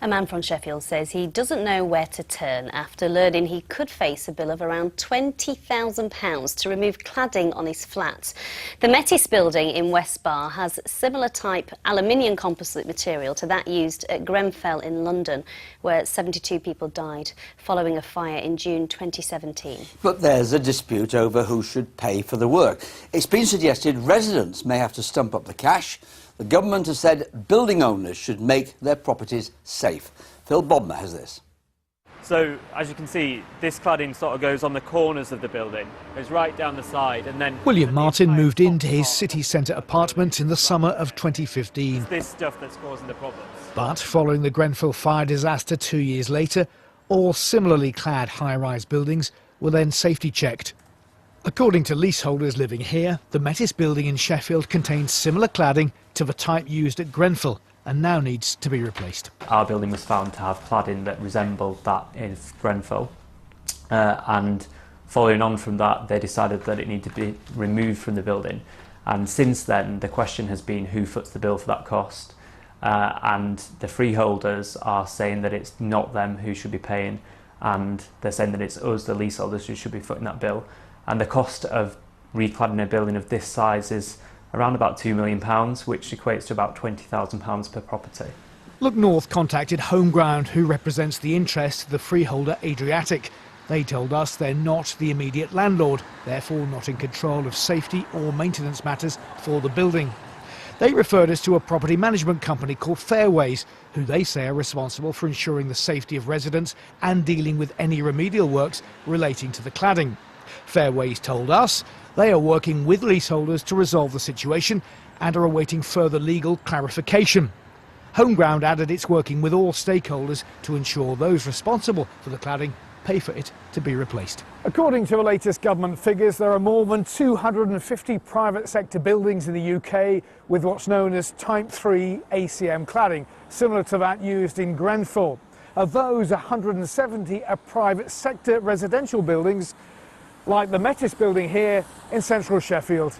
A man from Sheffield says he doesn't know where to turn after learning he could face a bill of around £20,000 to remove cladding on his flat. The Metis building in West Bar has similar type aluminium composite material to that used at Grenfell in London, where 72 people died following a fire in June 2017. But there's a dispute over who should pay for the work. It's been suggested residents may have to stump up the cash. The government has said building owners should make their properties safe. Phil Bodmer has this. So, as you can see, this cladding sort of goes on the corners of the building. Goes right down the side and then... William Martin moved into his city centre apartment in the summer of 2015. It's this stuff that's causing the problems. But following the Grenfell fire disaster 2 years later, all similarly clad high-rise buildings were then safety checked. According to leaseholders living here, the Metis building in Sheffield contains similar cladding to the type used at Grenfell and now needs to be replaced. Our building was found to have cladding that resembled that in Grenfell, and following on from that they decided that it needed to be removed from the building, and since then the question has been who foots the bill for that cost, and the freeholders are saying that it's not them who should be paying, and they're saying that it's us, the leaseholders, who should be footing that bill. And the cost of recladding a building of this size is around about £2 million, which equates to about £20,000 per property. Look North contacted Homeground, who represents the interests of the freeholder Adriatic. They told us they're not the immediate landlord, therefore not in control of safety or maintenance matters for the building. They referred us to a property management company called Fairways, who they say are responsible for ensuring the safety of residents and dealing with any remedial works relating to the cladding. Fairways told us they are working with leaseholders to resolve the situation and are awaiting further legal clarification. Homeground added it's working with all stakeholders to ensure those responsible for the cladding pay for it to be replaced. According to the latest government figures, there are more than 250 private sector buildings in the UK with what's known as Type 3 ACM cladding, similar to that used in Grenfell. Of those, 170 are private sector residential buildings, like the Metis building here in central Sheffield.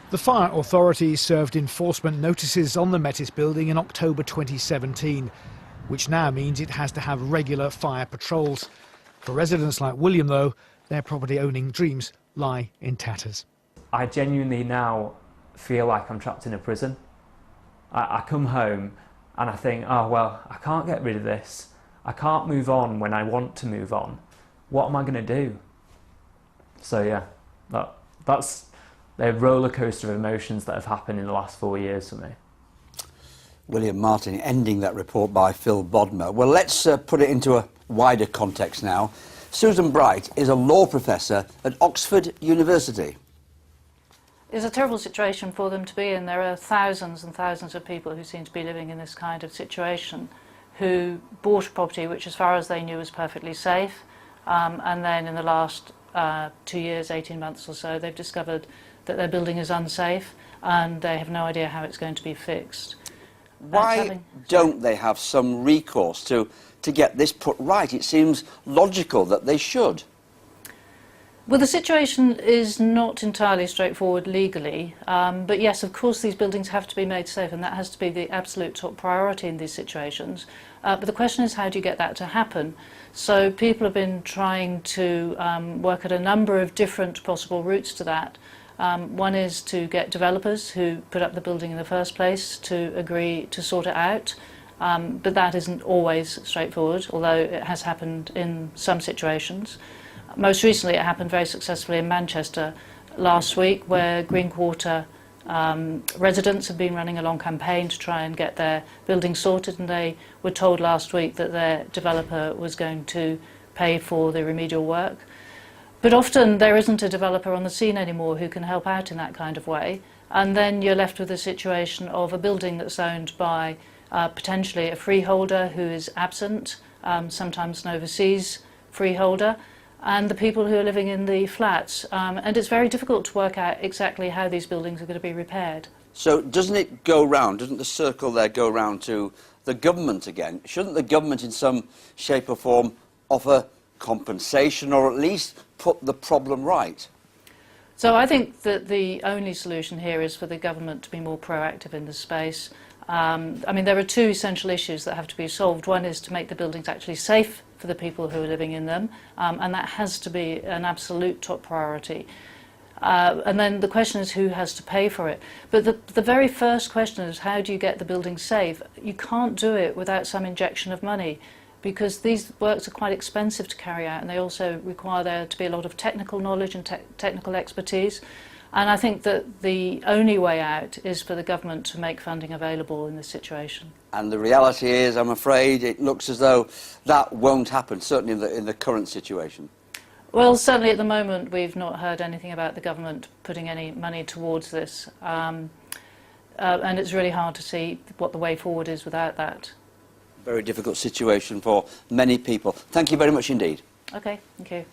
The fire authorities served enforcement notices on the Metis building in October 2017, which now means it has to have regular fire patrols. For residents like William, though, their property owning dreams lie in tatters. I genuinely now feel like I'm trapped in a prison. I come home and I think, oh well, I can't get rid of this. I can't move on when I want to move on. What am I going to do? So yeah, that's the roller coaster of emotions that have happened in the last 4 years for me. William Martin ending that report by Phil Bodmer. Well, let's put it into a wider context now. Susan Bright is a law professor at Oxford University. It's a terrible situation for them to be in. There are thousands and thousands of people who seem to be living in this kind of situation, who bought a property which, as far as they knew, was perfectly safe, and then in the last 2 years, 18 months or so, they've discovered that their building is unsafe and they have no idea how it's going to be fixed. Why don't they have some recourse to get this put right? It seems logical that they should. Well, the situation is not entirely straightforward legally, but yes, of course these buildings have to be made safe, and that has to be the absolute top priority in these situations. But the question is, how do you get that to happen? So people have been trying to work at a number of different possible routes to that. One is to get developers who put up the building in the first place to agree to sort it out, but that isn't always straightforward, although it has happened in some situations. Most recently it happened very successfully in Manchester last week, where Green Quarter residents have been running a long campaign to try and get their building sorted, and they were told last week that their developer was going to pay for the remedial work. But often there isn't a developer on the scene anymore who can help out in that kind of way, and then you're left with a situation of a building that's owned by potentially a freeholder who is absent, sometimes an overseas freeholder, and the people who are living in the flats. And it's very difficult to work out exactly how these buildings are going to be repaired. So doesn't it go round, doesn't the circle there go round to the government again? Shouldn't the government in some shape or form offer compensation or at least put the problem right? So I think that the only solution here is for the government to be more proactive in this space. I mean, there are two essential issues that have to be solved. One is to make the buildings actually safe for the people who are living in them, and that has to be an absolute top priority. And then the question is who has to pay for it. But the very first question is, how do you get the building safe? You can't do it without some injection of money, because these works are quite expensive to carry out, and they also require there to be a lot of technical knowledge and technical expertise. And I think that the only way out is for the government to make funding available in this situation. And the reality is, I'm afraid, it looks as though that won't happen, certainly in the current situation. Well, certainly at the moment we've not heard anything about the government putting any money towards this. And it's really hard to see what the way forward is without that. Very difficult situation for many people. Thank you very much indeed. Okay, thank you.